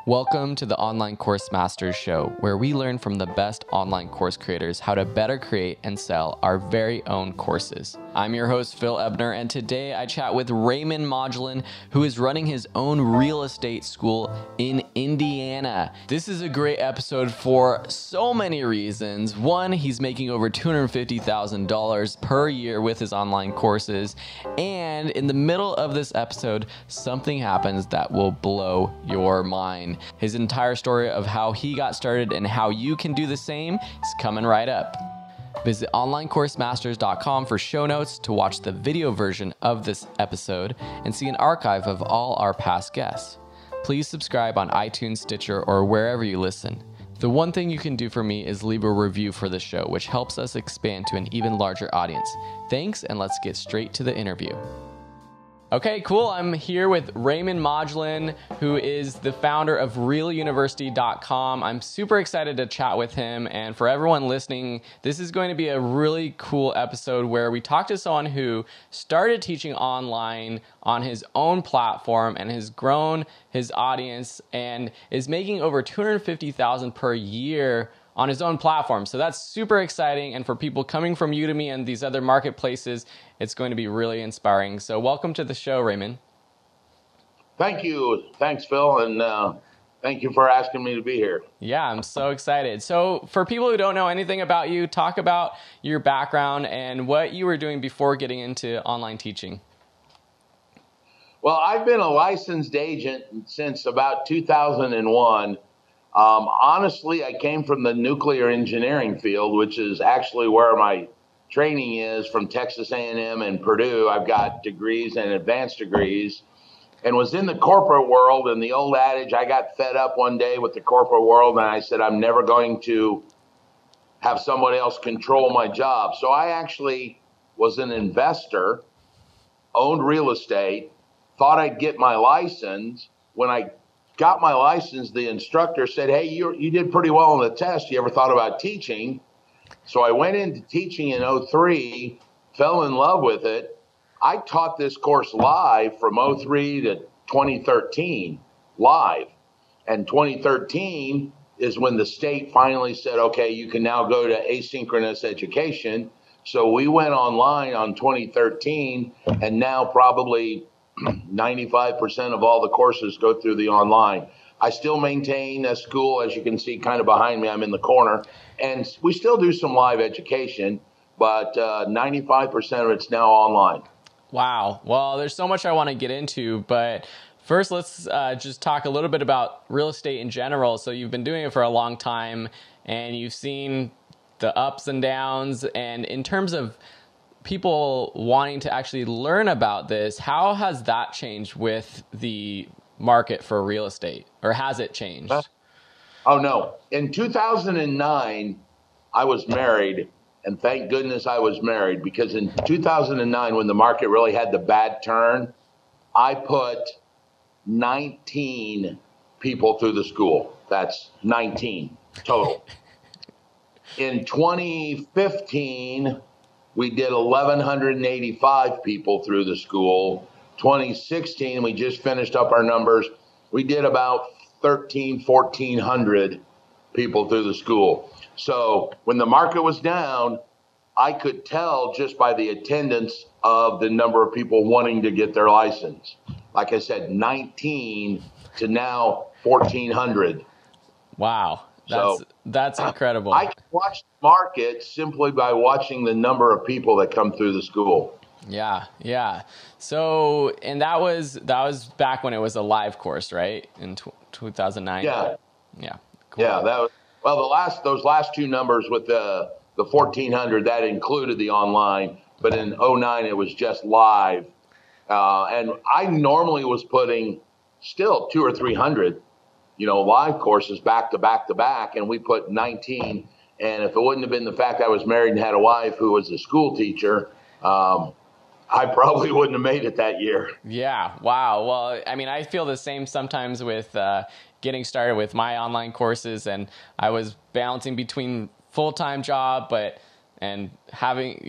Welcome to the Online Course Masters Show, where we learn from the best online course creators how to better create and sell our very own courses. I'm your host, Phil Ebner, and today I chat with Raymond Modulin, who is running his own real estate school in Indiana. This is a great episode for so many reasons. One, he's making over $250,000 per year with his online courses, and in the middle of this episode, something happens that will blow your mind. His entire story of how he got started and how you can do the same is coming right up. Visit onlinecoursemasters.com for show notes to watch the video version of this episode and see an archive of all our past guests. Please subscribe on iTunes, Stitcher, or wherever you listen. The one thing you can do for me is leave a review for the show, which helps us expand to an even larger audience. Thanks, and let's get straight to the interview. Okay, cool. I'm here with Raymond Modulin, who is the founder of realuniversity.com. I'm super excited to chat with him. And for everyone listening, this is going to be a really cool episode where we talk to someone who started teaching online on his own platform and has grown his audience and is making over $250,000 per year on his own platform. So that's super exciting. And for people coming from Udemy and these other marketplaces, it's going to be really inspiring. So welcome to the show, Raymond. Thank you. Thanks, Phil. And thank you for asking me to be here. Yeah, I'm so excited. So for people who don't know anything about you, talk about your background and what you were doing before getting into online teaching. Well, I've been a licensed agent since about 2001. Honestly, I came from the nuclear engineering field, which is actually where my training is from Texas A&M and Purdue. I've got degrees and advanced degrees and was in the corporate world. And the old adage, I got fed up one day with the corporate world and I said, I'm never going to have somebody else control my job. So I actually was an investor, owned real estate, thought I'd get my license. When I got my license, the instructor said, hey, you did pretty well on the test. You ever thought about teaching? So I went into teaching in 2003, fell in love with it. I taught this course live from 2003 to 2013, live. And 2013 is when the state finally said, okay, you can now go to asynchronous education. So we went online on 2013, and now probably 95% of all the courses go through the online. I still maintain a school, as you can see kind of behind me, I'm in the corner, and we still do some live education, but 95% of it's now online. Wow. Well, there's so much I want to get into, but first let's just talk a little bit about real estate in general. So you've been doing it for a long time, and you've seen the ups and downs, and in terms of people wanting to actually learn about this, how has that changed with the market for real estate, or has it changed? Oh, no. In 2009, I was married, and thank goodness I was married, because in 2009, when the market really had the bad turn, I put 19 people through the school. That's 19 total. In 2015, we did 1,185 people through the school. 2016, we just finished up our numbers. We did about 1,400 people through the school. So when the market was down, I could tell just by the attendance of the number of people wanting to get their license. Like I said, 19 to now 1,400. Wow. That's incredible. I can watch the market simply by watching the number of people that come through the school. Yeah. So, and that was back when it was a live course, right? In 2009. Yeah. Cool. Yeah, that was, well, those last two numbers with the 1,400, that included the online, but in 2009 it was just live. And I normally was putting still 200 or 300, live courses back to back to back, and we put 19. And if it wouldn't have been the fact I was married and had a wife who was a school teacher, I probably wouldn't have made it that year. Yeah. Wow. Well, I mean, I feel the same sometimes with getting started with my online courses, and I was balancing between full-time job, but and having,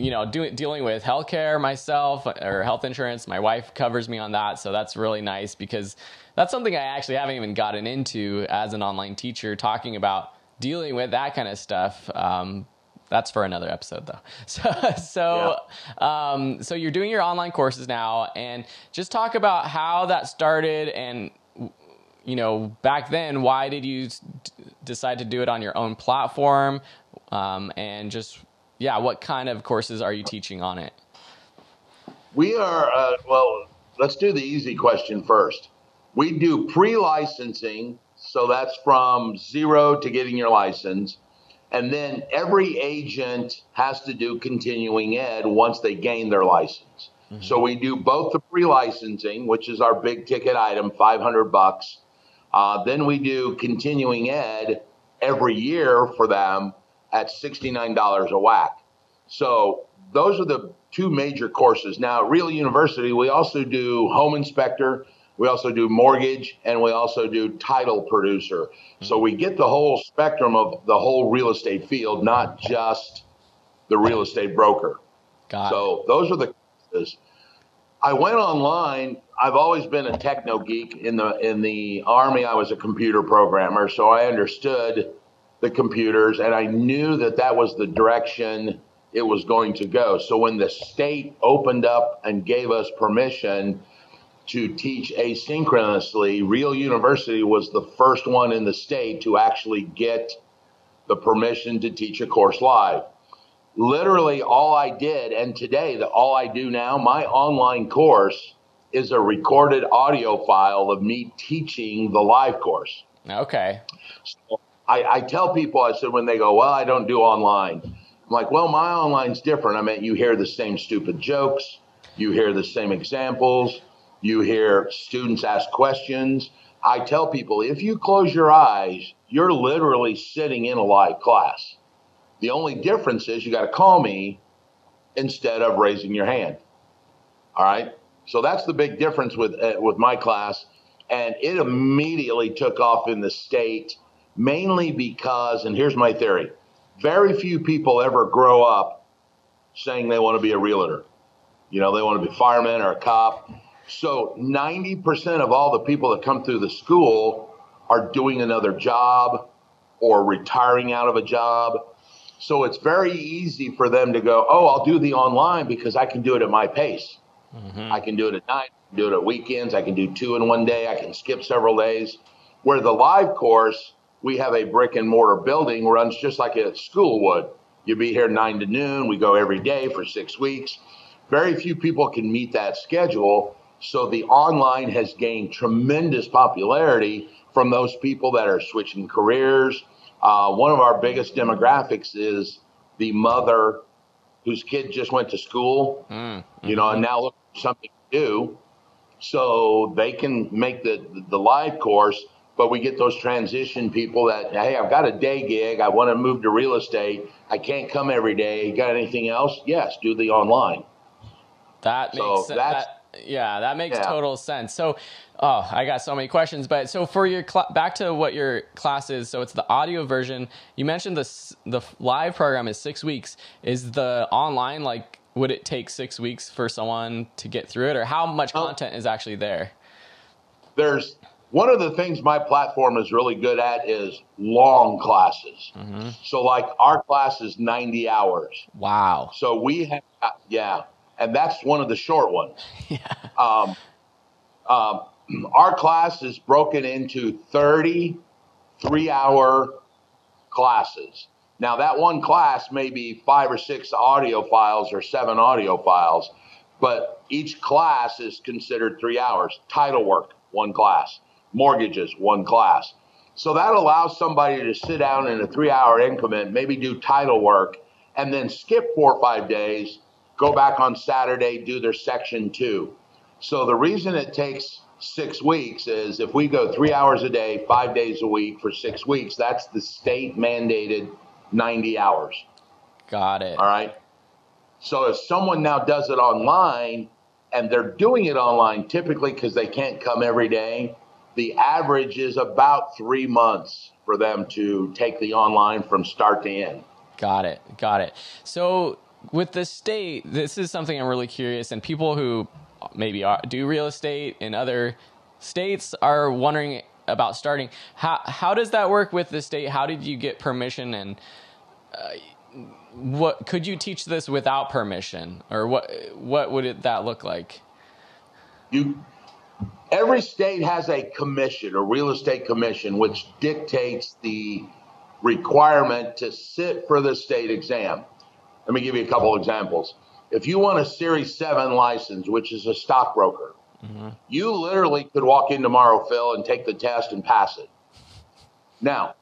dealing with healthcare myself, or health insurance. My wife covers me on that. So that's really nice, because that's something I actually haven't even gotten into as an online teacher, talking about dealing with that kind of stuff. That's for another episode though. So you're doing your online courses now, and just talk about how that started. And, back then, why did you decide to do it on your own platform? And just, what kind of courses are you teaching on it? We are, let's do the easy question first. We do pre-licensing. So that's from 0 to getting your license. And then every agent has to do continuing ed once they gain their license. Mm-hmm. So we do both the pre-licensing, which is our big ticket item, $500. Then we do continuing ed every year for them at $69 a whack. So those are the two major courses. Now, at Real University, we also do home inspector, we also do mortgage, and we also do title producer. Mm-hmm. So we get the whole spectrum of the whole real estate field, not just the real estate broker. So those are the courses. I went online. I've always been a techno geek. In the Army, I was a computer programmer, so I understood the computers, and I knew that was the direction it was going to go. So when the state opened up and gave us permission to teach asynchronously, Real University was the first one in the state to actually get the permission to teach a course live. Literally all I did, and today all I do now, my online course is a recorded audio file of me teaching the live course. Okay. So I tell people, I said, when they go, well, I don't do online. I'm like, well, my online's different. I mean, you hear the same stupid jokes, you hear the same examples, you hear students ask questions. I tell people, if you close your eyes, you're literally sitting in a live class. The only difference is you got to call me instead of raising your hand. All right. So that's the big difference with my class. And it immediately took off in the state, mainly because, and here's my theory, very few people ever grow up saying they want to be a realtor. They want to be a fireman or a cop. So 90% of all the people that come through the school are doing another job or retiring out of a job. So it's very easy for them to go, oh, I'll do the online because I can do it at my pace. Mm-hmm. I can do it at night, I can do it at weekends, I can do 2 in one day, I can skip several days. Where the live course, we have a brick and mortar building, runs just like a school would. You'd be here 9 to noon, we go every day for 6 weeks. Very few people can meet that schedule. So the online has gained tremendous popularity from those people that are switching careers. One of our biggest demographics is the mother whose kid just went to school, mm-hmm. And now look for something to do. So they can make the live course, but we get those transition people that, hey, I've got a day gig. I want to move to real estate. I can't come every day. Got anything else? Yes, do the online. That makes sense. That makes total sense. So, I got so many questions, but so for your back to what your class is. So it's the audio version. You mentioned the live program is 6 weeks. Is the online, like, would it take 6 weeks for someone to get through it, or how much content is actually there? There's one of the things my platform is really good at is long classes. Mm-hmm. So like our class is 90 hours. Wow. So we have, and that's one of the short ones. Yeah. Our class is broken into 30 3-hour classes. Now, that one class may be 5 or 6 audio files or 7 audio files, but each class is considered 3 hours. Title work, 1 class. Mortgages, 1 class. So that allows somebody to sit down in a 3-hour increment, maybe do title work, and then skip 4 or 5 days, go back on Saturday, do their section 2. So the reason it takes 6 weeks is if we go 3 hours a day, 5 days a week for 6 weeks, that's the state mandated 90 hours. Got it. All right. So if someone now does it online, and they're doing it online typically because they can't come every day, the average is about 3 months for them to take the online from start to end. Got it. Got it. So with the state, this is something I'm really curious, and people who maybe do real estate in other states are wondering about starting. How does that work with the state? How did you get permission, and what could you teach this without permission, or what would that look like? Every state has a commission, a real estate commission, which dictates the requirement to sit for the state exam. Let me give you a couple examples. If you want a Series 7 license, which is a stockbroker, you literally could walk in tomorrow, Phil, and take the test and pass it. Now,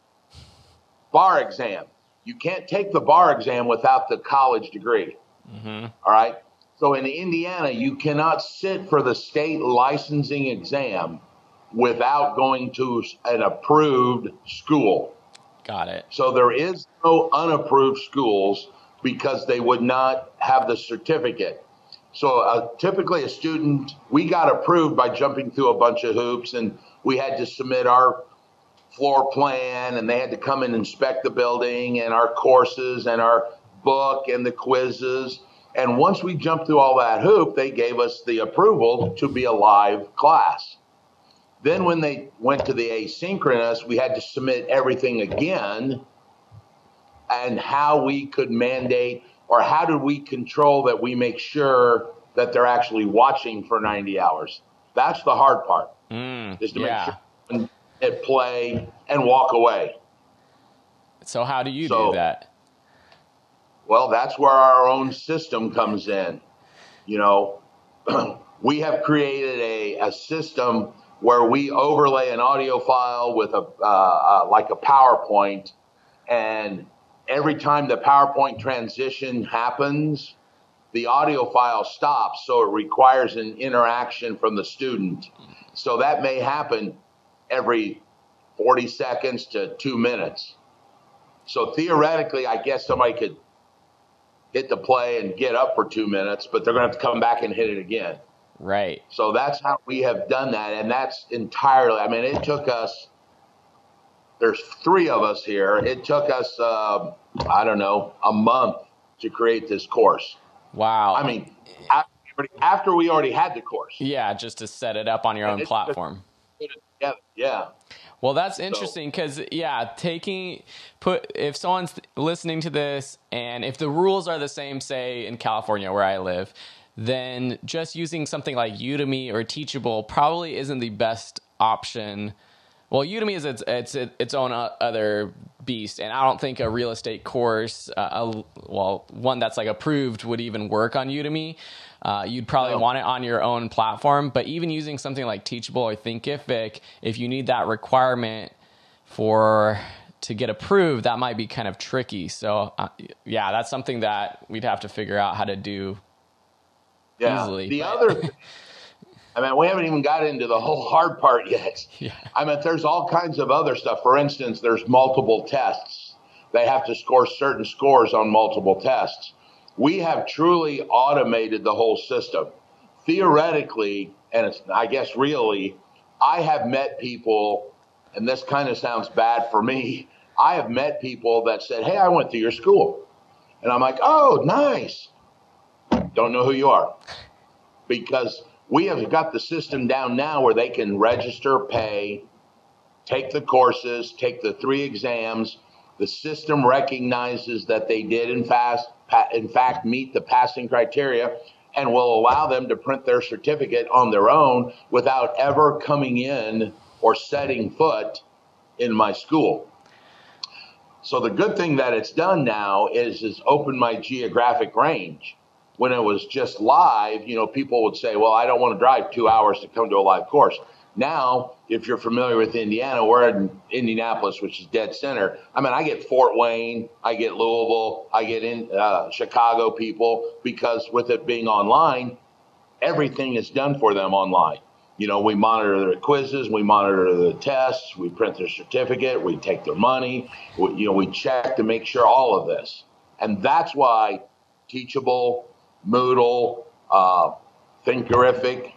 bar exam. You can't take the bar exam without the college degree. All right? So in Indiana, you cannot sit for the state licensing exam without going to an approved school. Got it. So there is no unapproved schools because they would not have the certificate. So typically a student, we got approved by jumping through a bunch of hoops, and we had to submit our floor plan, and they had to come and inspect the building and our courses and our book and the quizzes. And once we jumped through all that hoop, they gave us the approval to be a live class. Then when they went to the asynchronous, we had to submit everything again, and how we could mandate, or how do we control that we make sure that they're actually watching for 90 hours. That's the hard part, is to make sure hit play and walk away. So how do you do that? Well, that's where our own system comes in. You know, we have created a system where we overlay an audio file with like a PowerPoint, and every time the PowerPoint transition happens, the audio file stops, so it requires an interaction from the student. So that may happen every 40 seconds to 2 minutes. So theoretically, I guess somebody could hit the play and get up for 2 minutes, but they're going to have to come back and hit it again. Right. So that's how we have done that. And that's entirely, I mean, it took us, there's 3 of us here. It took us, I don't know, a month to create this course. Wow. I mean, after we already had the course. Yeah, just to set it up on your own platform. Yeah. Well, that's interesting because, if someone's listening to this and if the rules are the same, say, in California where I live, then just using something like Udemy or Teachable probably isn't the best option. Well, Udemy is its own other beast, and I don't think a real estate course, one that's like approved, would even work on Udemy. You'd probably want it on your own platform, but even using something like Teachable or Thinkific, if you need that requirement to get approved, that might be kind of tricky. So, that's something that we'd have to figure out how to do easily. I mean, we haven't even got into the whole hard part yet. Yeah. I mean, there's all kinds of other stuff. For instance, there's multiple tests. They have to score certain scores on multiple tests. We have truly automated the whole system. Theoretically, and I guess really, I have met people, and this kind of sounds bad for me, I have met people that said, hey, I went to your school. And I'm like, oh, nice. Don't know who you are. Because we have got the system down now where they can register, pay, take the courses, take the 3 exams. The system recognizes that they did, in fact, meet the passing criteria, and will allow them to print their certificate on their own without ever coming in or setting foot in my school. So the good thing that it's done now is open my geographic range. When it was just live, people would say, well, I don't want to drive 2 hours to come to a live course. Now, if you're familiar with Indiana, we're in Indianapolis, which is dead center. I mean, I get Fort Wayne, I get Louisville, I get in Chicago people, because with it being online, everything is done for them online. We monitor their quizzes, we monitor the tests, we print their certificate, we take their money, we check to make sure all of this. And that's why Teachable, Moodle, Thinkific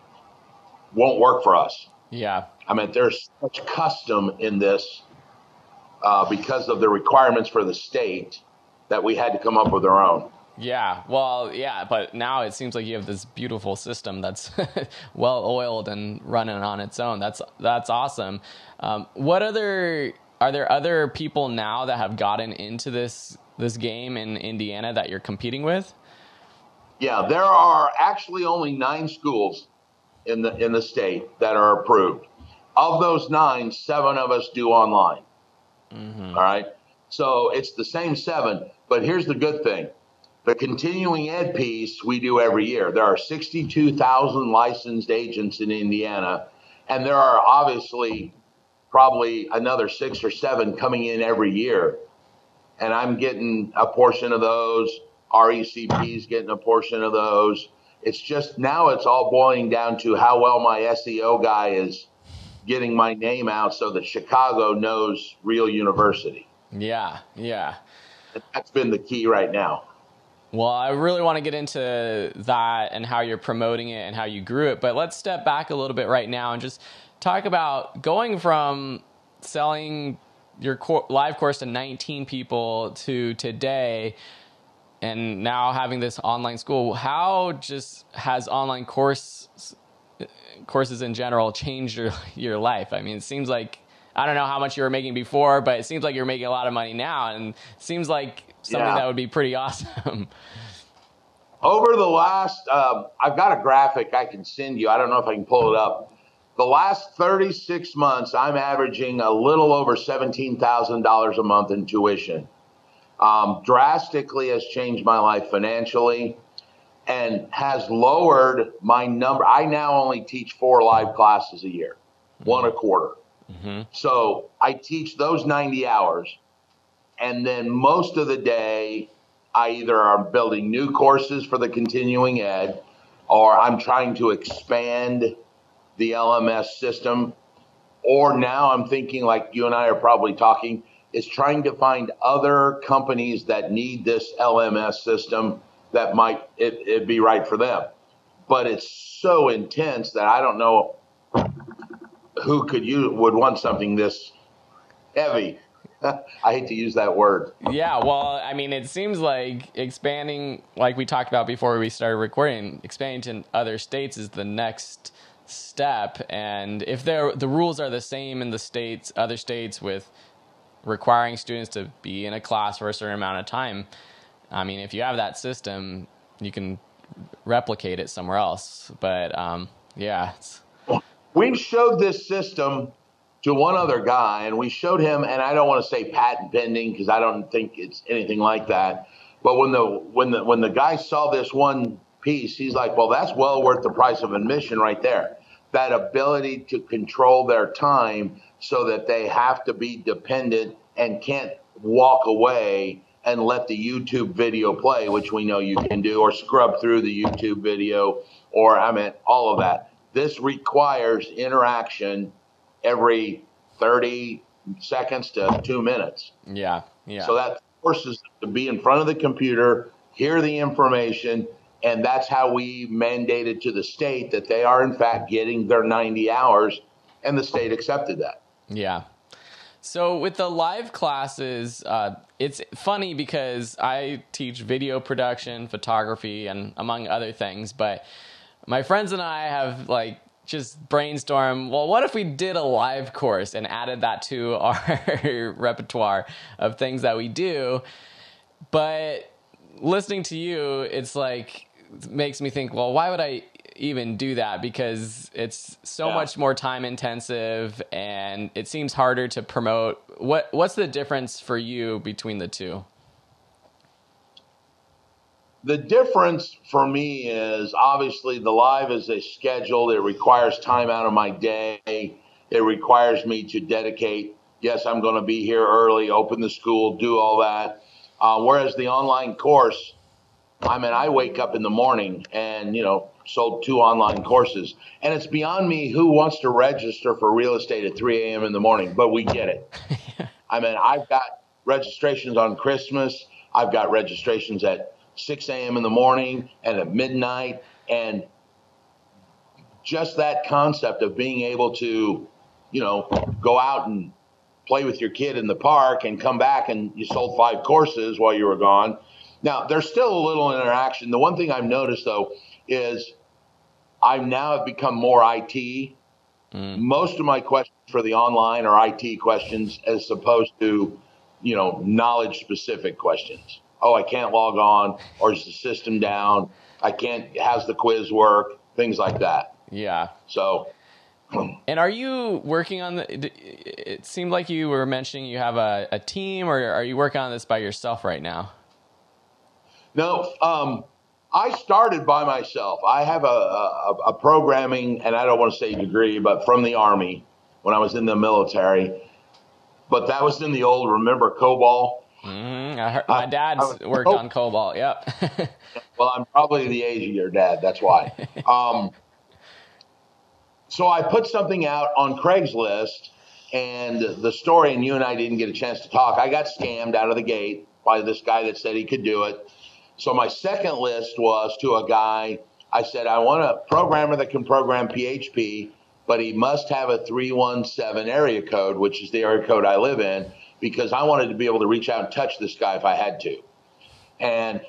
won't work for us. Yeah. I mean, there's such custom in this because of the requirements for the state that we had to come up with our own. Yeah, well, yeah, but now it seems like you have this beautiful system that's well oiled and running on its own. That's awesome. Are there other people now that have gotten into this game in Indiana that you're competing with? Yeah, there are actually only 9 schools in the state that are approved. Of those 9, 7 of us do online. Mm-hmm. All right. So it's the same 7, but here's the good thing. The continuing ed piece we do every year. There are 62,000 licensed agents in Indiana, and there are obviously probably another 6 or 7 coming in every year. And I'm getting a portion of those. RECP is getting a portion of those. It's just now it's all boiling down to how well my SEO guy is getting my name out so that Chicago knows Real University. Yeah. That's been the key right now. Well, I really want to get into that and how you're promoting it and how you grew it. But let's step back a little bit right now and just talk about going from selling your live course to 19 people to today and now having this online school. How just has online courses in general changed your life? I mean, it seems like, I don't know how much you were making before, but it seems like you're making a lot of money now, and it seems like something that would be pretty awesome. Over the last, I've got a graphic I can send you. I don't know if I can pull it up. The last 36 months, I'm averaging a little over $17,000 a month in tuition. Drastically has changed my life financially and has lowered my number. I now only teach 4 live classes a year, 1 a quarter. Mm-hmm. So I teach those 90 hours. And then most of the day, I either am building new courses for the continuing ed, or I'm trying to expand the LMS system. Or now I'm thinking, like you and I are probably talking, is trying to find other companies that need this LMS system that might it be right for them. But it's so intense that I don't know who would want something this heavy. I hate to use that word. Yeah, well, I mean, it seems like expanding, like we talked about before we started recording, expanding to other states is the next step. And if the rules are the same in the other states with requiring students to be in a class for a certain amount of time, I mean, if you have that system, you can replicate it somewhere else. But yeah. We've showed this system to one other guy, and we showed him, and I don't want to say patent pending because I don't think it's anything like that. But when the guy saw this one piece, he's like, well, that's well worth the price of admission right there. That ability to control their time so that they have to be dependent and can't walk away and let the YouTube video play, which we know you can do, or scrub through the YouTube video, or all of that. This requires interaction every 30 seconds to 2 minutes. Yeah. So that forces them to be in front of the computer, hear the information, and that's how we mandated to the state that they are, in fact, getting their 90 hours, and the state accepted that. Yeah. So with the live classes, it's funny because I teach video production, photography, and among other things, but my friends and I have just brainstorm, well, what if we did a live course and added that to our repertoire of things that we do? But listening to you, it makes me think, well, why would I even do that? Because it's so much more time intensive and it seems harder to promote. What's the difference for you between the two? The difference for me is obviously the live is a scheduled. It requires time out of my day. It requires me to dedicate. Yes, I'm going to be here early, open the school, do all that. Whereas the online course, I wake up in the morning and, sold 2 online courses. And it's beyond me who wants to register for real estate at 3 a.m. in the morning, but we get it. I've got registrations on Christmas. I've got registrations at 6 a.m. in the morning and at midnight. And just that concept of being able to, go out and play with your kid in the park and come back and you sold 5 courses while you were gone. Now, there's still a little interaction. The one thing I've noticed, though, is I now have become more IT. Most of my questions for the online are IT questions as opposed to, knowledge specific questions. Oh, I can't log on, or is the system down? How's the quiz work? Things like that. Yeah. So. And are you working on it seemed like you were mentioning you have a team, or are you working on this by yourself right now? No, I started by myself. I have a programming, and I don't want to say degree, but from the Army when I was in the military. But that was in the old, remember COBOL? I heard my dad's worked on COBOL. Yep. Well, I'm probably the age of your dad. That's why. So I put something out on Craigslist, and the story, and you and I didn't get a chance to talk. I got scammed out of the gate by this guy that said he could do it. So my second list was to a guy. I said, I want a programmer that can program PHP, but he must have a 317 area code, which is the area code I live in, because I wanted to be able to reach out and touch this guy if I had to. And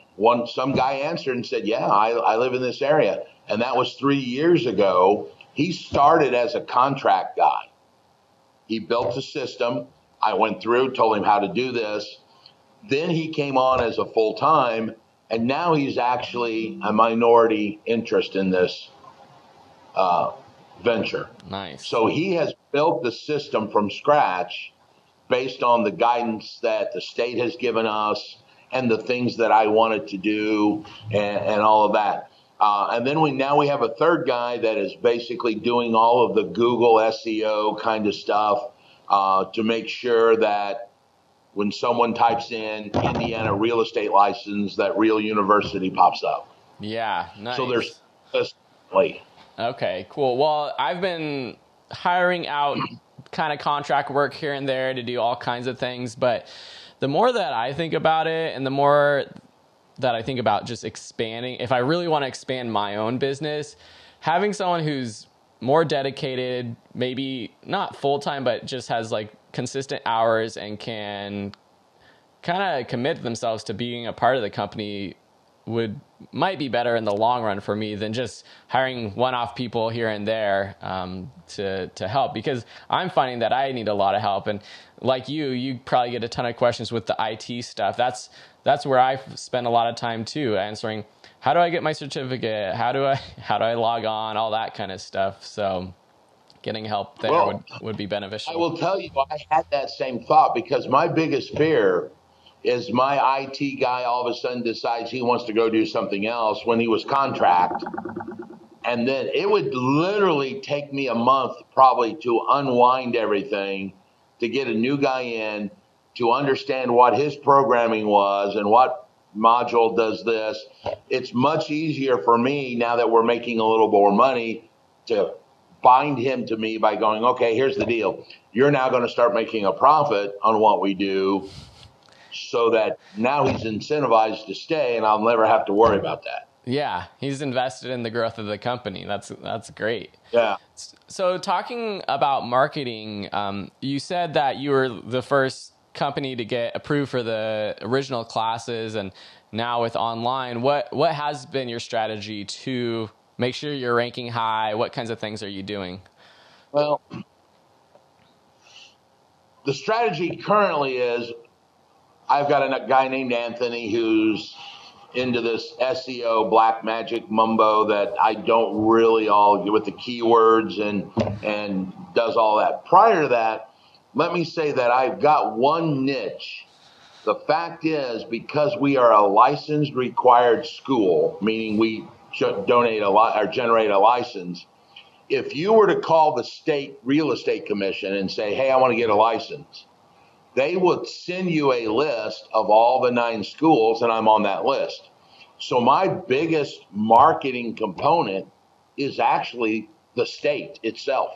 some guy answered and said, yeah, I live in this area. And that was 3 years ago. He started as a contract guy. He built a system. I went through, told him how to do this. Then he came on as a full-time, and now he's actually a minority interest in this venture. Nice. So he has built the system from scratch based on the guidance that the state has given us and the things that I wanted to do and all of that. And then we have a third guy that is basically doing all of the Google SEO kind of stuff to make sure that when someone types in Indiana real estate license, that Real University pops up. Yeah, nice. So there's Okay, cool. Well, I've been hiring out kind of contract work here and there to do all kinds of things, but the more that I think about it, and the more that I think about just expanding, if I really want to expand my own business, having someone who's more dedicated, maybe not full-time, but just has like consistent hours and can kind of commit themselves to being a part of the company might be better in the long run for me than just hiring one-off people here and there to help, because I'm finding that I need a lot of help. And like you probably get a ton of questions with the IT stuff. That's where I spend a lot of time too, answering how do I get my certificate, how do I log on, all that kind of stuff. So getting help there would be beneficial. I will tell you, I had that same thought, because my biggest fear is my IT guy all of a sudden decides he wants to go do something else when he was contract. And then it would literally take me a month probably to unwind everything, to get a new guy in, to understand what his programming was and what module does this. It's much easier for me now that we're making a little more money to bind him to me by going, okay, here's the deal. You're now going to start making a profit on what we do, so that now he's incentivized to stay and I'll never have to worry about that. Yeah, he's invested in the growth of the company. That's great. Yeah. So talking about marketing, you said that you were the first company to get approved for the original classes, and now with online, what has been your strategy to make sure you're ranking high? What kinds of things are you doing? Well, the strategy currently is I've got a guy named Anthony who's into this SEO black magic mumbo that I don't really all get with the keywords and does all that. Prior to that, let me say that I've got one niche. The fact is, because we are a licensed required school, meaning we donate a lot or generate a license. If you were to call the state real estate commission and say, hey, I want to get a license, they would send you a list of all the 9 schools, and I'm on that list. So my biggest marketing component is actually the state itself,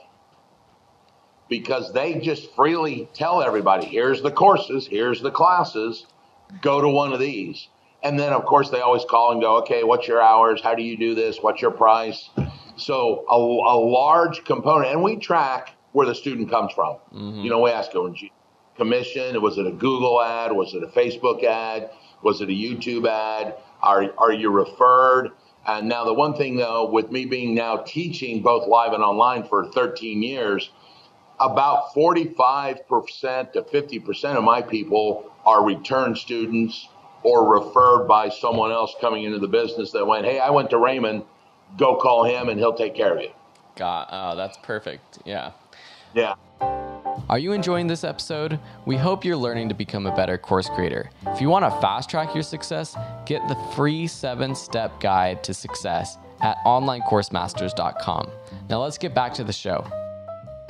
because they just freely tell everybody, here's the courses, here's the classes, go to one of these. And then, of course, they always call and go, okay, what's your hours? How do you do this? What's your price? So a large component, and we track where the student comes from. Mm-hmm. We ask them, commission? Was it a Google ad? Was it a Facebook ad? Was it a YouTube ad? Are you referred? And now the one thing though, with me being now teaching both live and online for 13 years, about 45% to 50% of my people are return students or referred by someone else coming into the business that went, hey, I went to Raymond, go call him and he'll take care of you. Oh, that's perfect. Yeah. Yeah. Are you enjoying this episode? We hope you're learning to become a better course creator. If you want to fast track your success, get the free 7-step guide to success at onlinecoursemasters.com. Now let's get back to the show.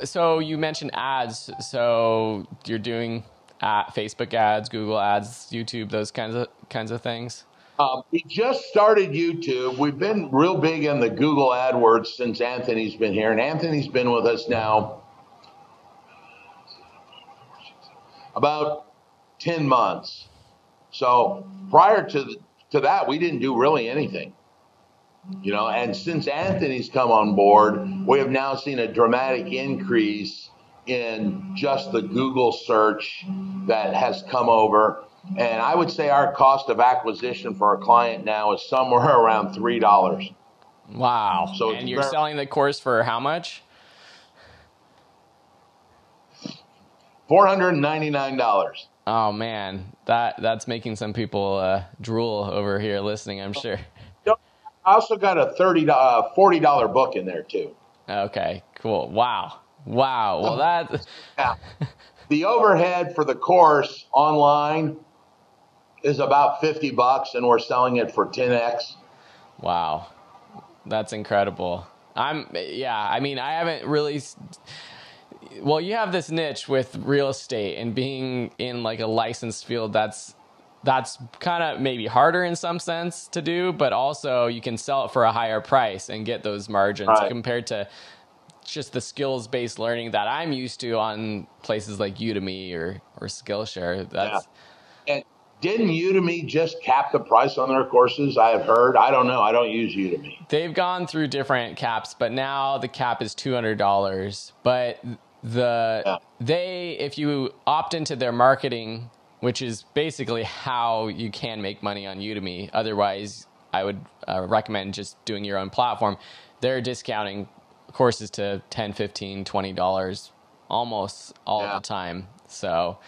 So you mentioned ads. So you're doing Facebook ads, Google ads, YouTube, those kinds of things? We just started YouTube. We've been real big in the Google AdWords since Anthony's been here. And Anthony's been with us now about 10 months. So prior to that, we didn't do really anything. And since Anthony's come on board, we have now seen a dramatic increase in just the Google search that has come over. And I would say our cost of acquisition for a client now is somewhere around $3. Wow. So and you're selling the course for how much? $499. Oh man, that's making some people drool over here listening, I'm sure. I also got a $40 book in there too. Okay, cool. Wow. Well, that. Yeah. The overhead for the course online is about $50, and we're selling it for 10x. Wow, that's incredible. I haven't really. Well, you have this niche with real estate and being in like a licensed field. That's kind of maybe harder in some sense to do, but also you can sell it for a higher price and get those margins compared to just the skills-based learning that I'm used to on places like Udemy or Skillshare. And didn't Udemy just cap the price on their courses? I have heard. I don't know. I don't use Udemy. They've gone through different caps, but now the cap is $200. But if you opt into their marketing, which is basically how you can make money on Udemy. Otherwise, I would recommend just doing your own platform. They're discounting courses to $10, $15, $20 almost all the time. So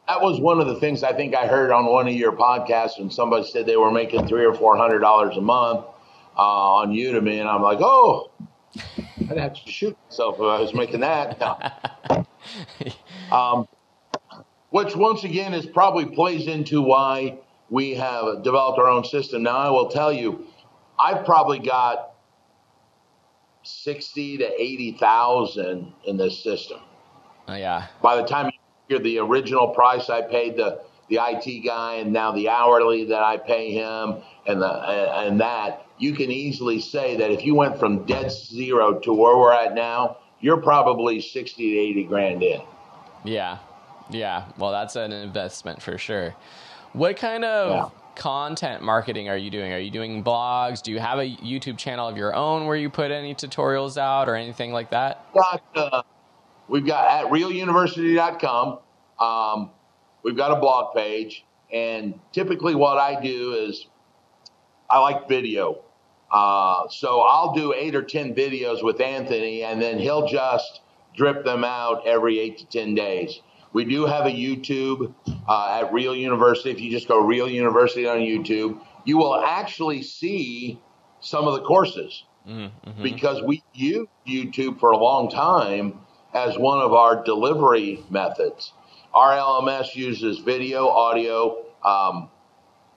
that was one of the things I think I heard on one of your podcasts when somebody said they were making $300 or $400 a month on Udemy. And I'm like, oh, I'd have to shoot myself if I was making that. No. Which once again is probably plays into why we have developed our own system. Now I will tell you, I've probably got 60 to 80,000 in this system. Oh yeah. By the time you hear the original price I paid the IT guy and now the hourly that I pay him and that, you can easily say that if you went from dead zero to where we're at now, you're probably 60 to 80 grand in. Yeah. Well, that's an investment for sure. What kind of content marketing are you doing? Are you doing blogs? Do you have a YouTube channel of your own where you put any tutorials out or anything like that? We've got at realuniversity.com. We've got a blog page, and typically what I do is I like video. So I'll do 8 or 10 videos with Anthony, and then he'll just drip them out every 8 to 10 days. We do have a YouTube at Real University. If you just go Real University on YouTube, you will actually see some of the courses because we used YouTube for a long time as one of our delivery methods. Our LMS uses video, audio,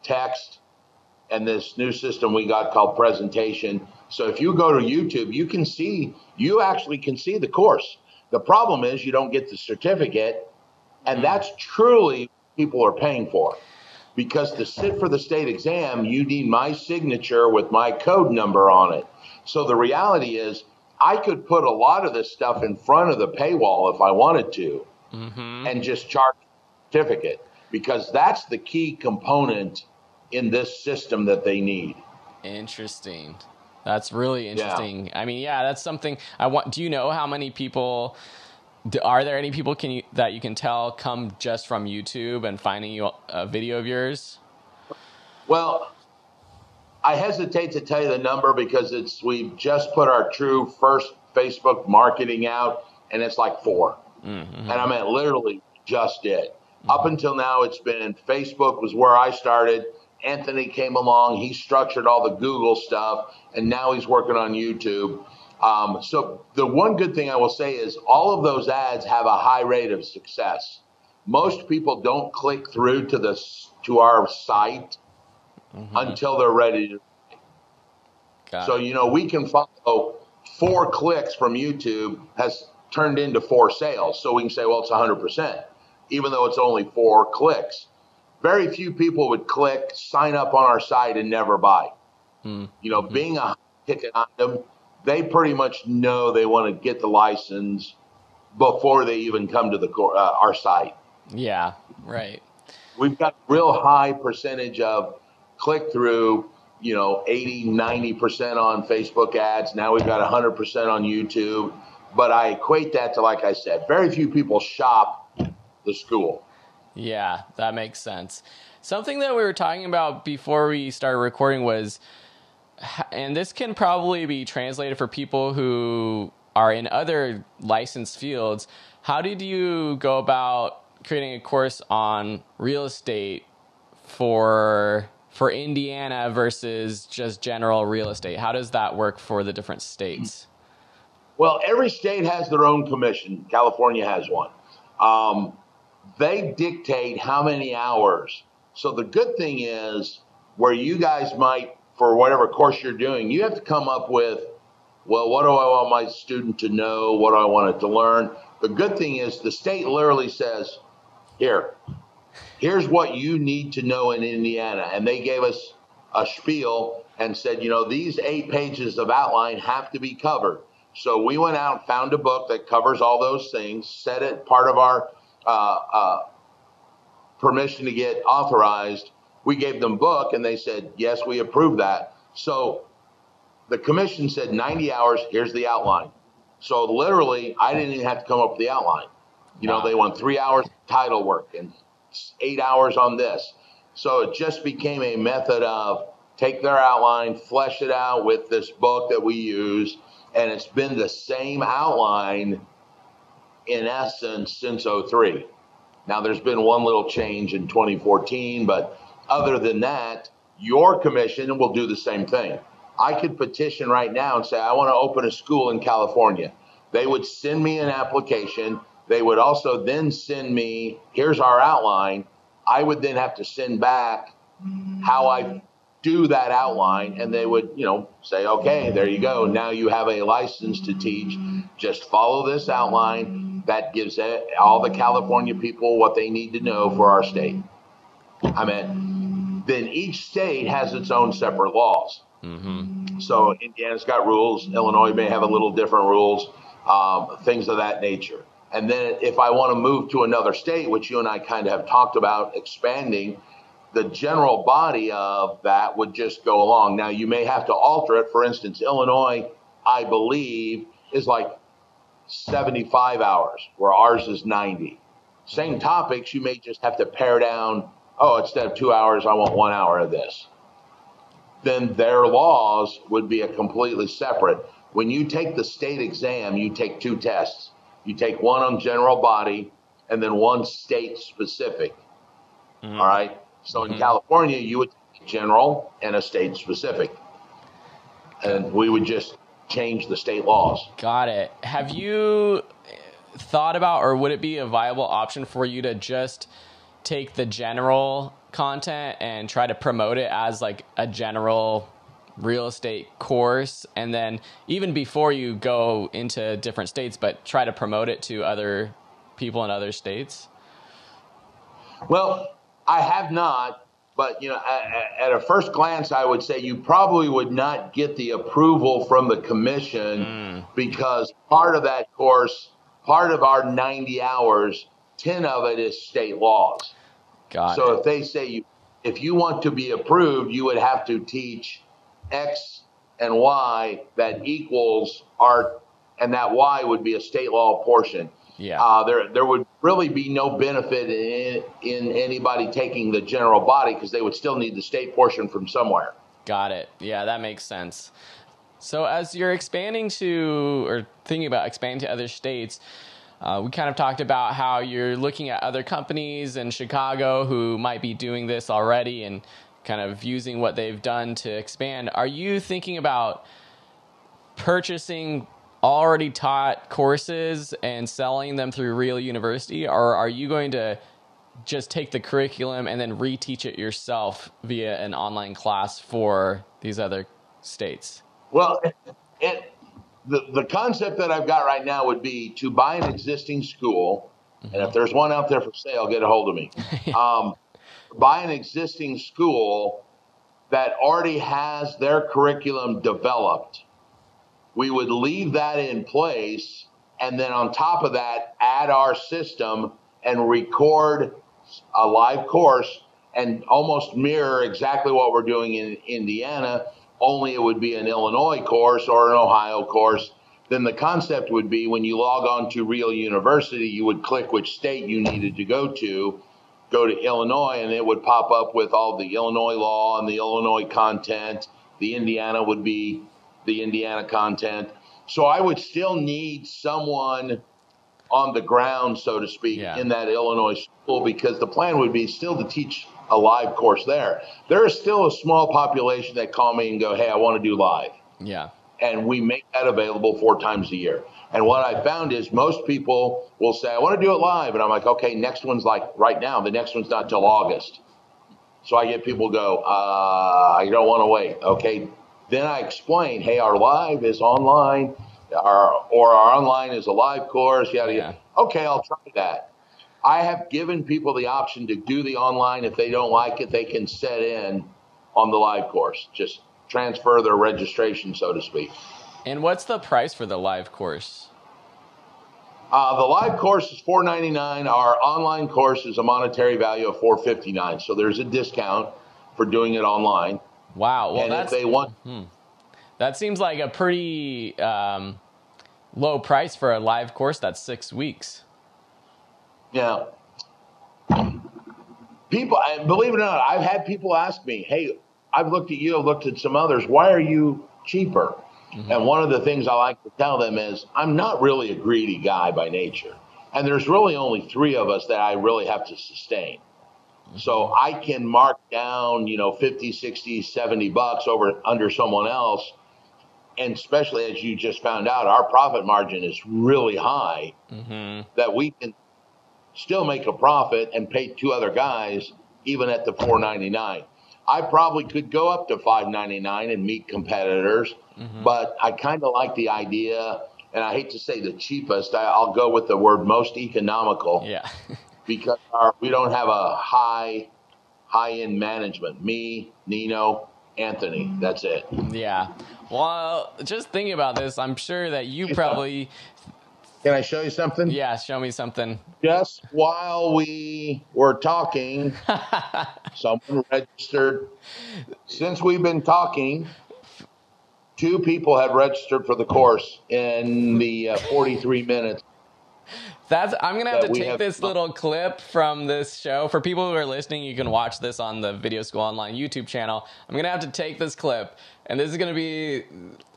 text, and this new system we got called presentation. So if you go to YouTube, you actually can see the course. The problem is you don't get the certificate. And that's truly what people are paying for, because to sit for the state exam, you need my signature with my code number on it. So the reality is I could put a lot of this stuff in front of the paywall if I wanted to and just charge the certificate, because that's the key component in this system that they need. Interesting. That's really interesting. Yeah. I mean, that's something I want. Do you know how many people Are there any people that you can tell come just from YouTube and finding a video of yours? Well, I hesitate to tell you the number because we've just put our true first Facebook marketing out, and it's like 4. And I mean, literally just did. Up until now, it's been Facebook was where I started. Anthony came along. He structured all the Google stuff, and now he's working on YouTube. So the one good thing I will say is all of those ads have a high rate of success. Most people don't click through to our site until they're ready to. So, we can follow 4 clicks from YouTube has turned into 4 sales. So we can say, well, it's 100%, even though it's only 4 clicks. Very few people would click, sign up on our site and never buy. Being a high-ticket item, they pretty much know they want to get the license before they even come to our site. Yeah, right. We've got a real high percentage of click-through, 80, 90% on Facebook ads. Now we've got 100% on YouTube. But I equate that to, like I said, very few people shop the school. Yeah, that makes sense. Something that we were talking about before we started recording was, and this can probably be translated for people who are in other licensed fields, how did you go about creating a course on real estate for Indiana versus just general real estate? How does that work for the different states? Well, every state has their own commission. California has one. They dictate how many hours. So the good thing is where you guys might, for whatever course you're doing, you have to come up with, well, what do I want my student to know? What do I want it to learn? The good thing is the state literally says, here's what you need to know in Indiana. And they gave us a spiel and said, these 8 pages of outline have to be covered. So we went out and found a book that covers all those things, set it part of our permission to get authorized. We gave them book and they said, yes, we approve that. So the commission said 90 hours, here's the outline. So literally, I didn't even have to come up with the outline. They want 3 hours title work and 8 hours on this. So it just became a method of take their outline, flesh it out with this book that we use. And it's been the same outline in essence since 2003. Now, there's been one little change in 2014, but other than that, your commission will do the same thing. I could petition right now and say, I want to open a school in California. They would send me an application. They would also then send me, here's our outline. I would then have to send back how I do that outline, and they would, say, okay, there you go. Now you have a license to teach. Just follow this outline. That gives all the California people what they need to know for our state. Then each state has its own separate laws. So Indiana's got rules. Illinois may have a little different rules, things of that nature. And then if I want to move to another state, which you and I kind of have talked about expanding, the general body of that would just go along. Now, you may have to alter it. For instance, Illinois, I believe, is like 75 hours, where ours is 90. Same topics, you may just have to pare down, instead of 2 hours, I want 1 hour of this. Then their laws would be a completely separate. When you take the state exam, you take 2 tests. You take one on general body and then one state specific. All right. So in California, you would take general and a state specific. And we would just change the state laws. Got it. Have you thought about, or would it be a viable option for you to just take the general content and try to promote it as like a general real estate course, and then even before you go into different states, but try to promote it to other people in other states? Well, I have not, but at a first glance, I would say you probably would not get the approval from the commission because part of that course, part of our 90 hours, 10 of it is state laws. So if they say if you want to be approved, you would have to teach X and Y that equals and that Y would be a state law portion. there would really be no benefit in anybody taking the general body, because they would still need the state portion from somewhere. Got it. Yeah, that makes sense. So as you're expanding to, or thinking about expanding to other states, we kind of talked about how you're looking at other companies in Chicago who might be doing this already and kind of using what they've done to expand. Are you thinking about purchasing already taught courses and selling them through Real University, or are you going to just take the curriculum and then reteach it yourself via an online class for these other states? Well, the concept that I've got right now would be to buy an existing school, and if there's one out there for sale, get a hold of me. Buy an existing school that already has their curriculum developed. We would leave that in place, and then on top of that, add our system and record a live course and almost mirror exactly what we're doing in Indiana, only it would be an Illinois course or an Ohio course. Then the concept would be, when you log on to Real University, you would click which state you needed to go to Illinois, and it would pop up with all the Illinois law and the Illinois content. The Indiana would be the Indiana content. So I would still need someone on the ground, so to speak, in that Illinois school, because the plan would be still to teach a live course there. There is still a small population that call me and go, hey, I want to do live. Yeah. And we make that available 4 times a year. And what I found is most people will say, I want to do it live. And I'm like, okay, next one's like right now. The next one's not till August. So I get people go, I don't want to wait. Okay. Then I explain, hey, our live is online, or our online is a live course, yada, yada. Okay, I'll try that. I have given people the option to do the online. If they don't like it, they can set in on the live course. Just transfer their registration, so to speak. And what's the price for the live course? The live course is $4.99. Our online course is a monetary value of $4.59. So there's a discount for doing it online. Wow. Well, and if they want, that seems like a pretty low price for a live course. That's 6 weeks. Yeah. People, believe it or not, I've had people ask me, hey, I've looked at you, I've looked at some others. Why are you cheaper? And one of the things I like to tell them is, I'm not really a greedy guy by nature. And there's really only 3 of us that I really have to sustain. So I can mark down, 50, 60, 70 bucks under someone else. And especially as you just found out, our profit margin is really high, that we can still make a profit and pay 2 other guys, even at the $4.99. I probably could go up to $5.99 and meet competitors, but I kind of like the idea, and I hate to say the cheapest, I'll go with the word most economical. Yeah. Because we don't have a high-end management. Me, Nino, Anthony, that's it. Yeah. Well, just thinking about this, I'm sure that you probably... Can I show you something? Yeah, show me something. Just while we were talking, someone registered. Since we've been talking, 2 people have registered for the course in the 43 minutes. I'm going to have to take this little clip from this show. For people who are listening, you can watch this on the Video School Online YouTube channel. I'm going to have to take this clip, and this is going to be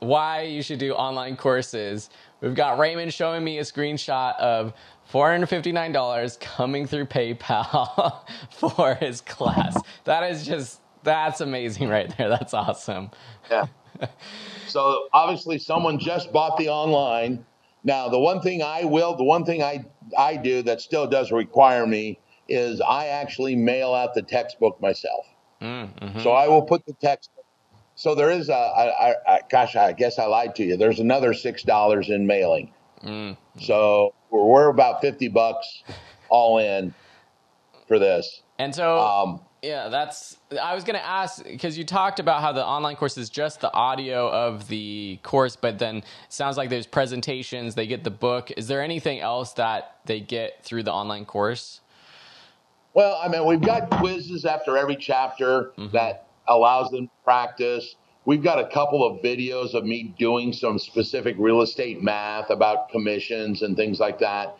why you should do online courses. We've got Raymond showing me a screenshot of $459 coming through PayPal for his class. That's amazing right there. That's awesome. Yeah. So obviously someone just bought the online. Now, the one thing I do that still does require me is I actually mail out the textbook myself. So I will put the textbook. So there is gosh, I guess I lied to you. There's another $6 in mailing. So we're about $50 all in for this. And so, I was going to ask, because you talked about how the online course is just the audio of the course, but then it sounds like there's presentations, they get the book. Is there anything else that they get through the online course? Well, I mean, we've got quizzes after every chapter that allows them to practice. We've got a couple of videos of me doing some specific real estate math about commissions and things like that.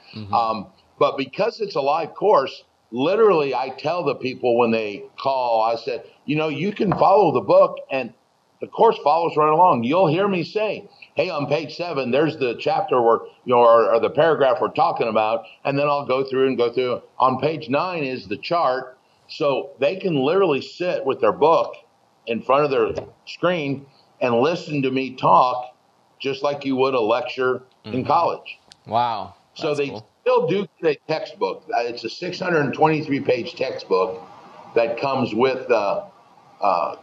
But because it's a live course, literally I tell the people when they call, I said, you can follow the book and the course follows right along. You'll hear me say, hey, on page 7, there's the chapter where, or the paragraph we're talking about. And then I'll go through. On page 9 is the chart. So they can literally sit with their book in front of their screen and listen to me talk just like you would a lecture in college. Wow. So they still do get a textbook. It's a 623-page textbook that comes with the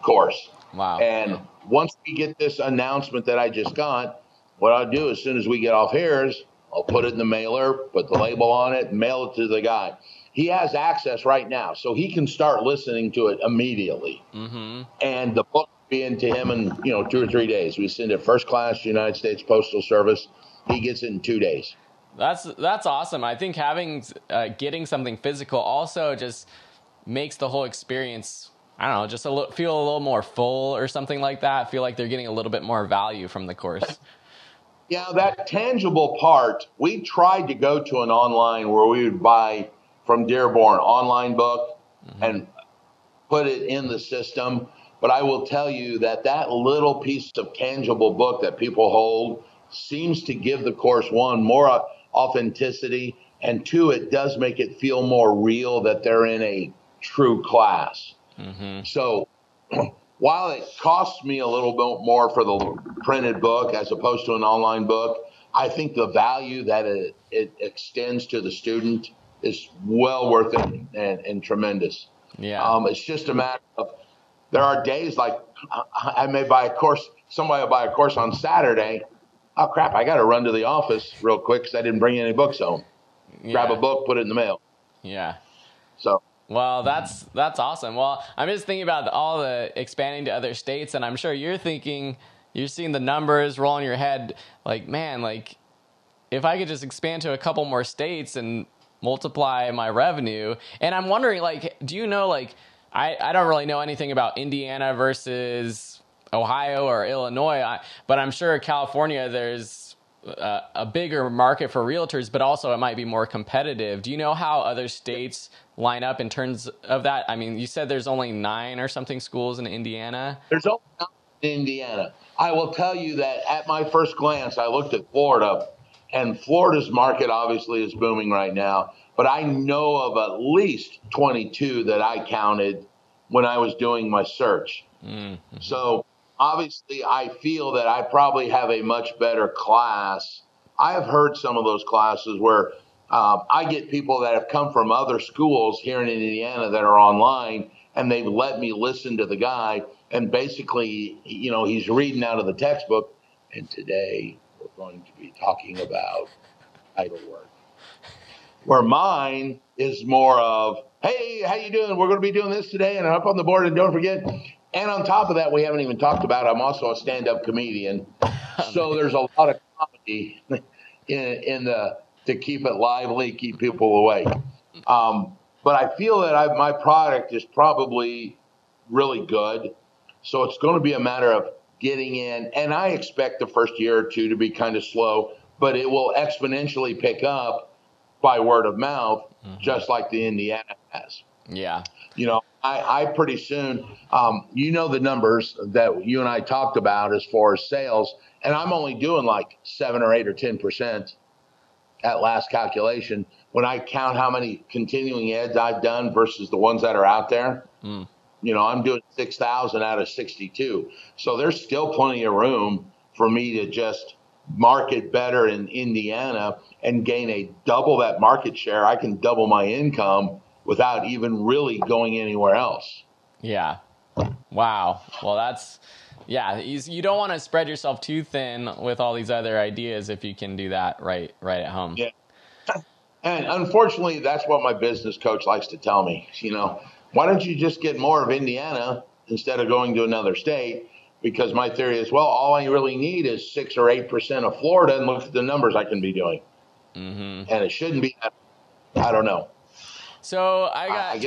course. Wow. And once we get this announcement that I just got, what I'll do as soon as we get off here is I'll put it in the mailer, put the label on it, mail it to the guy. He has access right now, so he can start listening to it immediately. And the book will be into him in 2 or 3 days. We send it first class, United States Postal Service. He gets it in 2 days. That's awesome. I think getting something physical also just makes the whole experience, I don't know, just feel a little more full or something like that. I feel like they're getting a little bit more value from the course. Yeah, that tangible part, we tried to go to an online where we would buy from Dearborn online book and put it in the system. But I will tell you that little piece of tangible book that people hold seems to give the course, one, more authenticity, and two, it does make it feel more real that they're in a true class. So while it costs me a little bit more for the printed book as opposed to an online book, I think the value that it extends to the student is well worth it and tremendous. Yeah. It's just a matter of, there are days like I may buy a course, somebody will buy a course on Saturday. Oh crap, I got to run to the office real quick because I didn't bring any books home. Grab a book, put it in the mail. Yeah. So. Well, that's awesome. Well, I'm just thinking about all the expanding to other states, and I'm sure you're seeing the numbers, rolling your head like, man, like if I could just expand to a couple more states and multiply my revenue. And I'm wondering, like, do you know, like, I don't really know anything about Indiana versus Ohio or Illinois, but I'm sure California, there's a bigger market for realtors, but also it might be more competitive. Do you know how other states line up in terms of that? I mean, you said there's only 9 or something schools in Indiana. There's only 9 in Indiana. I will tell you that at my first glance, I looked at Florida, and Florida's market obviously is booming right now, but I know of at least 22 that I counted when I was doing my search. So obviously, I feel that I probably have a much better class. I have heard some of those classes where I get people that have come from other schools here in Indiana that are online, and they've let me listen to the guy. And basically, he's reading out of the textbook. And today we're going to be talking about title work. Where mine is more of, hey, how you doing? We're going to be doing this today, and up on the board, and don't forget. And on top of that, we haven't even talked about, I'm also a stand-up comedian. So there's a lot of comedy to keep it lively, keep people awake. But I feel that my product is probably really good. So it's going to be a matter of getting in. And I expect the first year or two to be kind of slow, but it will exponentially pick up by word of mouth, just like the Indiana has. Yeah. I pretty soon, the numbers that you and I talked about as far as sales, and I'm only doing like 7 or 8 or 10% at last calculation. When I count how many continuing eds I've done versus the ones that are out there, I'm doing 6,000 out of 62. So there's still plenty of room for me to just market better in Indiana and gain double that market share. I can double my income without even really going anywhere else. Yeah. Wow. Well, you don't want to spread yourself too thin with all these other ideas if you can do that right at home. Yeah. And unfortunately, that's what my business coach likes to tell me. Why don't you just get more of Indiana instead of going to another state? Because my theory is, well, all I really need is 6 or 8% of Florida, and look at the numbers I can be doing. And it shouldn't be that. I don't know. So I got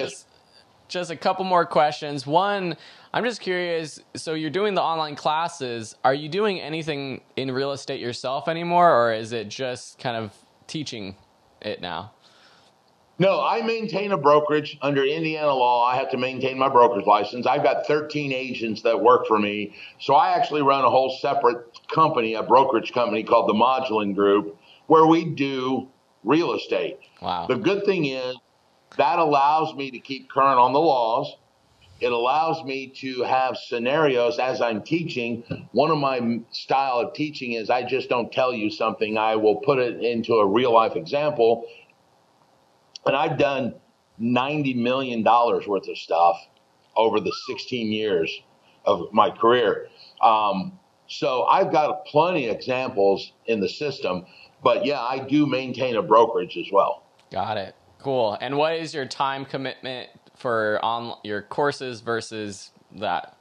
just a couple more questions. One, I'm just curious. So you're doing the online classes. Are you doing anything in real estate yourself anymore, or is it just kind of teaching it now? No, I maintain a brokerage under Indiana law. I have to maintain my broker's license. I've got 13 agents that work for me. So I actually run a whole separate company, a brokerage company called the Modulin Group, where we do real estate. Wow. The good thing is that allows me to keep current on the laws. It allows me to have scenarios as I'm teaching. One of my style of teaching is I just don't tell you something. I will put it into a real life example. And I've done $90 million worth of stuff over the 16 years of my career. So I've got plenty of examples in the system. But yeah, I do maintain a brokerage as well. Got it. Cool. And what is your time commitment for on your courses versus that?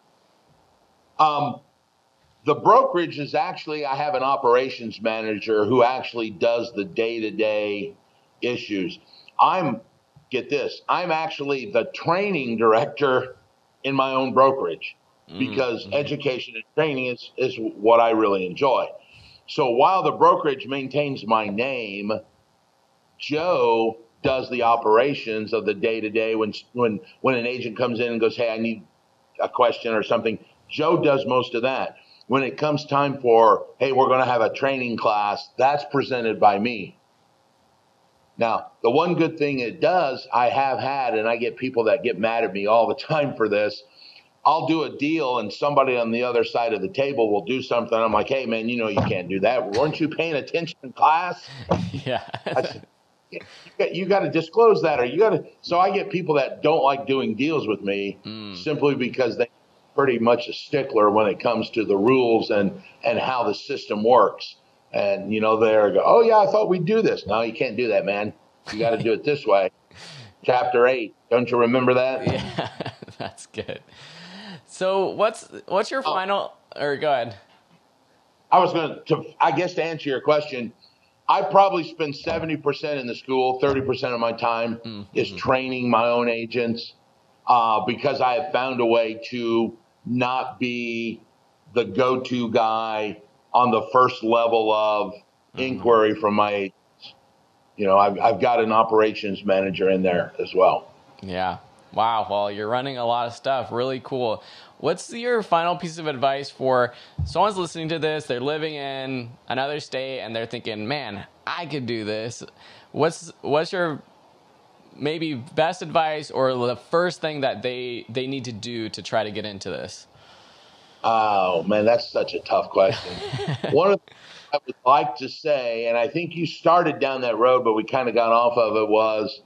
The brokerage is actually, I have an operations manager who actually does the day-to-day issues. Get this, I'm actually the training director in my own brokerage because education and training is what I really enjoy. So while the brokerage maintains my name, Joe does the operations of the day-to-day. When an agent comes in and goes, hey, I need a question or something, Joe does most of that. When it comes time for, hey, we're going to have a training class, that's presented by me. Now, the one good thing it does, I have had, and I get people that get mad at me all the time for this, I'll do a deal and somebody on the other side of the table will do something. I'm like, hey, man, you know you can't do that. Weren't you paying attention in class? Yeah. You got to disclose that, or you got to. So I get people that don't like doing deals with me simply because they're pretty much a stickler when it comes to the rules and how the system works. And, you know, they're go, oh, yeah, I thought we'd do this. No, you can't do that, man. You got to do it this way. Chapter 8. Don't you remember that? Yeah, that's good. So what's your final, or go ahead. I was going to, I guess to answer your question, I probably spend 70% in the school, 30% of my time is training my own agents because I have found a way to not be the go-to guy on the first level of inquiry from my agents. You know, I've got an operations manager in there as well. Yeah. Wow. Well, you're running a lot of stuff. Really cool. What's your final piece of advice for someone's listening to this, they're living in another state and they're thinking, man, I could do this. What's your maybe best advice or the first thing that they need to do to try to get into this? Oh, man, that's such a tough question. One of the things I would like to say, and I think you started down that road, but we kind of got off of it, was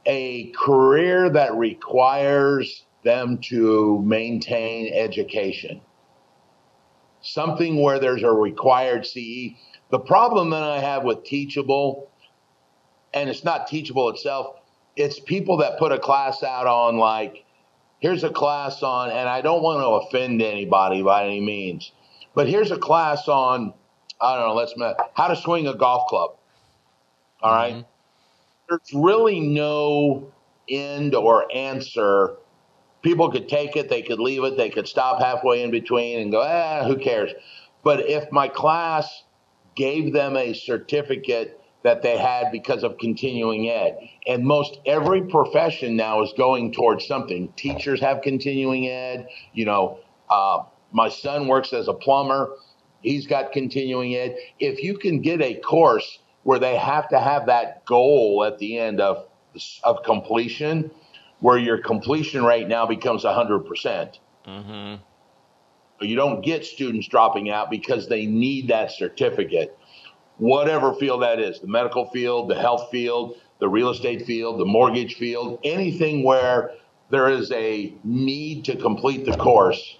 a career that requires them to maintain education. Something where there's a required CE. The problem that I have with Teachable, and it's not Teachable itself, it's people that put a class out on like, here's a class on, and I don't want to offend anybody by any means, but here's a class on, I don't know, how to swing a golf club. All right. There's really no end or answer. People could take it, they could leave it, they could stop halfway in between and go, who cares? But if my class gave them a certificate that they had because of continuing ed, and most every profession now is going towards something. Teachers have continuing ed. You know, my son works as a plumber. He's got continuing ed. If you can get a course where they have to have that goal at the end of completion, where your completion rate now becomes 100%. You don't get students dropping out because they need that certificate. Whatever field that is, the medical field, the health field, the real estate field, the mortgage field, anything where there is a need to complete the course,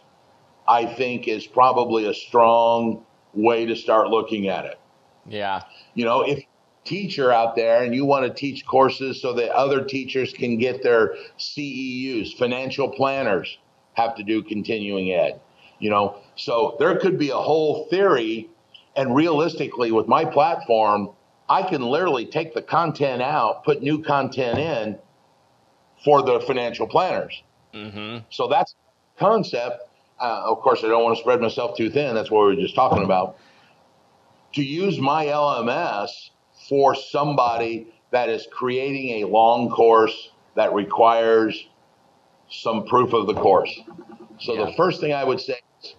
I think is probably a strong way to start looking at it. Yeah. You know, if you're a teacher out there and you want to teach courses so that other teachers can get their CEUs, financial planners have to do continuing ed, you know, so there could be a whole theory. And realistically, with my platform, I can literally take the content out, put new content in for the financial planners. So that's concept, of course, I don't want to spread myself too thin. That's what we were just talking about. To use my LMS for somebody that is creating a long course that requires some proof of the course. So the first thing I would say is,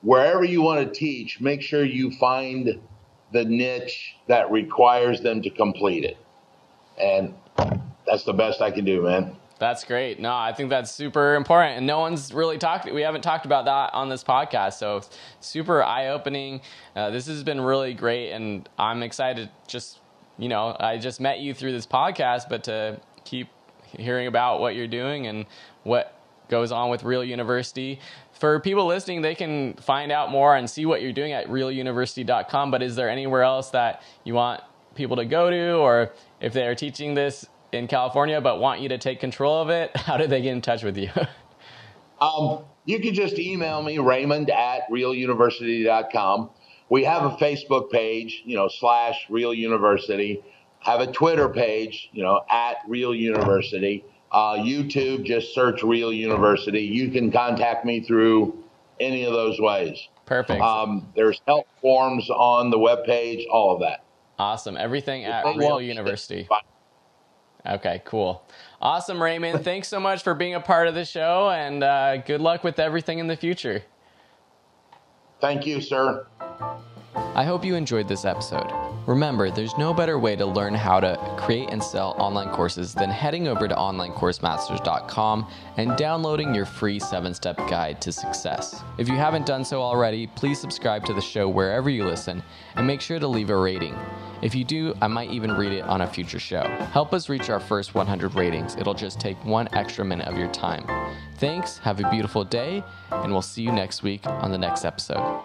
wherever you want to teach, make sure you find the niche that requires them to complete it. And that's the best I can do, man. That's great. No, I think that's super important. And no one's really we haven't talked about that on this podcast. So super eye-opening. This has been really great. And I'm excited I just met you through this podcast, but to keep hearing about what you're doing and what goes on with Real University. For people listening, they can find out more and see what you're doing at realuniversity.com. But is there anywhere else that you want people to go to, or if they're teaching this in California but want you to take control of it, how do they get in touch with you? You can just email me, Raymond@realuniversity.com. We have a Facebook page, /Real University. Have a Twitter page, @Real University. YouTube, just search Real University. You can contact me through any of those ways. Perfect. There's help forms on the webpage, all of that. Awesome. Everything at Real University. Okay, cool. Awesome, Raymond. Thanks so much for being a part of the show, and good luck with everything in the future. Thank you, sir. I hope you enjoyed this episode. Remember, there's no better way to learn how to create and sell online courses than heading over to onlinecoursemasters.com and downloading your free 7-step guide to success. If you haven't done so already, please subscribe to the show wherever you listen and make sure to leave a rating. If you do, I might even read it on a future show. Help us reach our first 100 ratings. It'll just take 1 extra minute of your time. Thanks, have a beautiful day, and we'll see you next week on the next episode.